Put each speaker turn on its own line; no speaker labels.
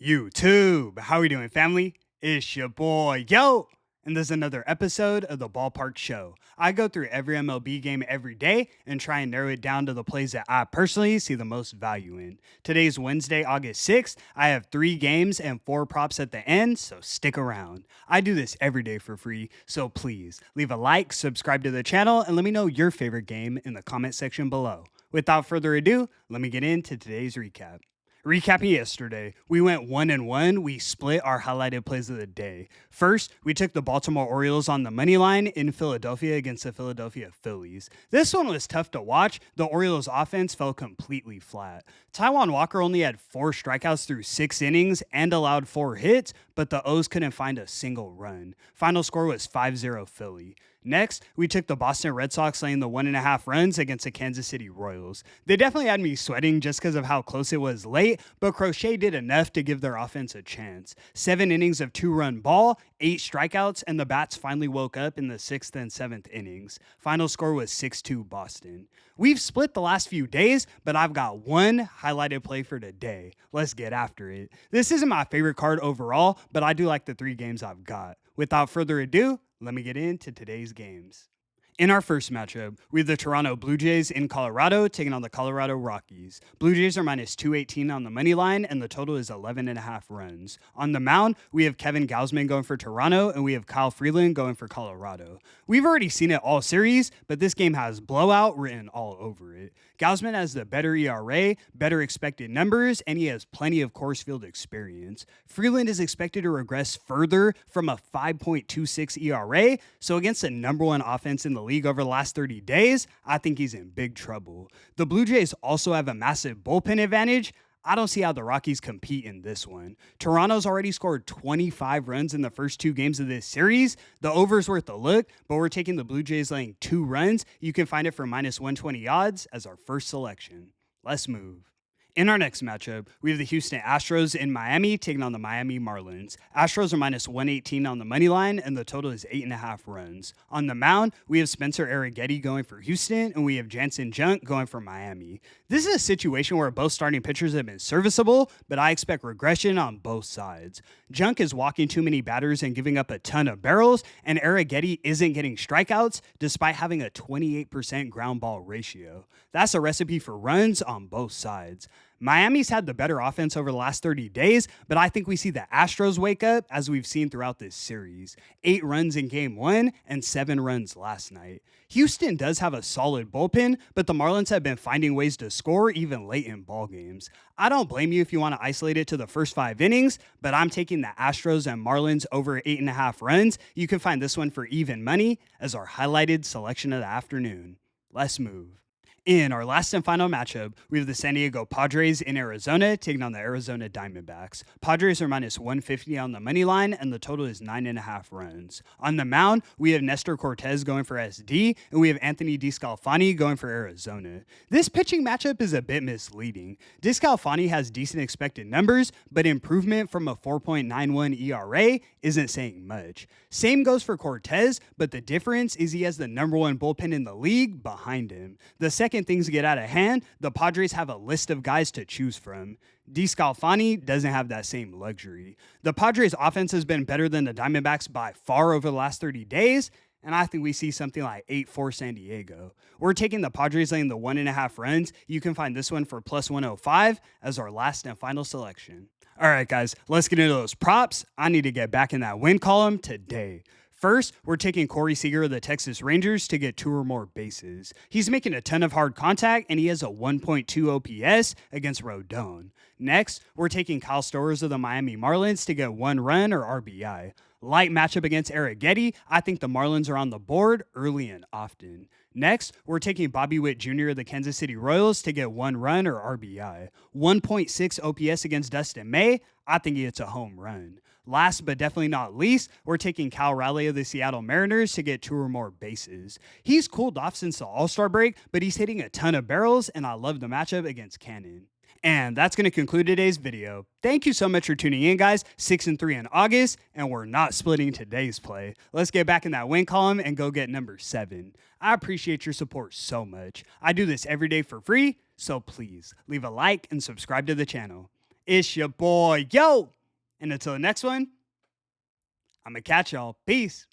YouTube, how we doing, family? It's your boy, yo! And there's another episode of the Ballpark Show. I go through every MLB game every day and try and narrow it down to the plays that I personally see the most value in. Today's Wednesday, August 6th. I have 3 games and 4 props at the end, so stick around. I do this every day for free, so please leave a like, subscribe to the channel, and let me know your favorite game in the comment section below. Without further ado, let me get into today's recap. Recapping yesterday, we went 1-1. We split our highlighted plays of the day. First, we took the Baltimore Orioles on the money line in Philadelphia against the Philadelphia Phillies. This one was tough to watch. The Orioles offense fell completely flat. Taijuan Walker only had 4 strikeouts through 6 innings and allowed 4 hits, but the O's couldn't find a single run. Final score was 5-0 Philly. Next, we took the Boston Red Sox laying the 1.5 runs against the Kansas City Royals. They definitely had me sweating just because of how close it was late, but Crochet did enough to give their offense a chance. 7 innings of 2-run ball, 8 strikeouts, and the bats finally woke up in the 6th and 7th innings. Final score was 6-2 Boston. We've split the last few days, but I've got one highlighted play for today. Let's get after it. This isn't my favorite card overall, but I do like the 3 games I've got. Without further ado, let me get into today's games. In our first matchup, we have the Toronto Blue Jays in Colorado taking on the Colorado Rockies. Blue Jays are minus 218 on the money line, and the total is 11.5 runs. On the mound, we have Kevin Gausman going for Toronto, and we have Kyle Freeland going for Colorado. We've already seen it all series, but this game has blowout written all over it. Gausman has the better ERA, better expected numbers, and he has plenty of course field experience. Freeland is expected to regress further from a 5.26 ERA, so against the number 1 offense in the league over the last 30 days, I think he's in big trouble. The Blue Jays also have a massive bullpen advantage. I don't see how the Rockies compete in this one. Toronto's already scored 25 runs in the first 2 games of this series. The over's worth a look, but we're taking the Blue Jays laying 2 runs. You can find it for minus 120 odds as our first selection. Let's move. In our next matchup, we have the Houston Astros in Miami taking on the Miami Marlins. Astros are minus 118 on the money line, and the total is 8.5 runs. On the mound, we have Spencer Arrighetti going for Houston, and we have Jansen Junk going for Miami. This is a situation where both starting pitchers have been serviceable, but I expect regression on both sides. Junk is walking too many batters and giving up a ton of barrels, and Arrighetti isn't getting strikeouts despite having a 28% ground ball ratio. That's a recipe for runs on both sides. Miami's had the better offense over the last 30 days, but I think we see the Astros wake up as we've seen throughout this series. 8 runs in game 1 and 7 runs last night. Houston does have a solid bullpen, but the Marlins have been finding ways to score even late in ball games. I don't blame you if you want to isolate it to the first 5 innings, but I'm taking the Astros and Marlins over 8.5 runs. You can find this one for even money as our highlighted selection of the afternoon. Let's move. In our last and final matchup, we have the San Diego Padres in Arizona taking on the Arizona Diamondbacks. Padres are minus 150 on the money line, and the total is 9.5 runs. On the mound, we have Nestor Cortez going for SD, and we have Anthony DeSclafani going for Arizona. This pitching matchup is a bit misleading. DeSclafani has decent expected numbers, but improvement from a 4.91 ERA isn't saying much. Same goes for Cortez, but the difference is he has the number 1 bullpen in the league behind him. The second things get out of hand, the Padres have a list of guys to choose from. DeSclafani doesn't have that same luxury. The Padres' offense has been better than the Diamondbacks by far over the last 30 days, and I think we see something like 8-4 San Diego. We're taking the Padres laying the 1.5 runs. You can find this one for plus 105 as our last and final selection. All right, guys, let's get into those props. I need to get back in that win column today. First, we're taking Corey Seager of the Texas Rangers to get 2 or more bases. He's making a ton of hard contact, and he has a 1.2 OPS against Rodon. Next, we're taking Kyle Stowers of the Miami Marlins to get 1 run or RBI. Light matchup against Arrighetti. I think the Marlins are on the board early and often. Next, we're taking Bobby Witt Jr. of the Kansas City Royals to get 1 run or RBI. 1.6 OPS against Dustin May. I think he hits a home run. Last but definitely not least, we're taking Cal Raleigh of the Seattle Mariners to get 2 or more bases. He's cooled off since the All-Star break, but he's hitting a ton of barrels, and I love the matchup against Cannon. And that's going to conclude today's video. Thank you so much for tuning in, guys. 6-3 in August, and we're not splitting today's play. Let's get back in that win column and go get number 7. I appreciate your support so much. I do this every day for free, so please leave a like and subscribe to the channel. It's your boy, yo. And until the next one, I'm going to catch y'all. Peace.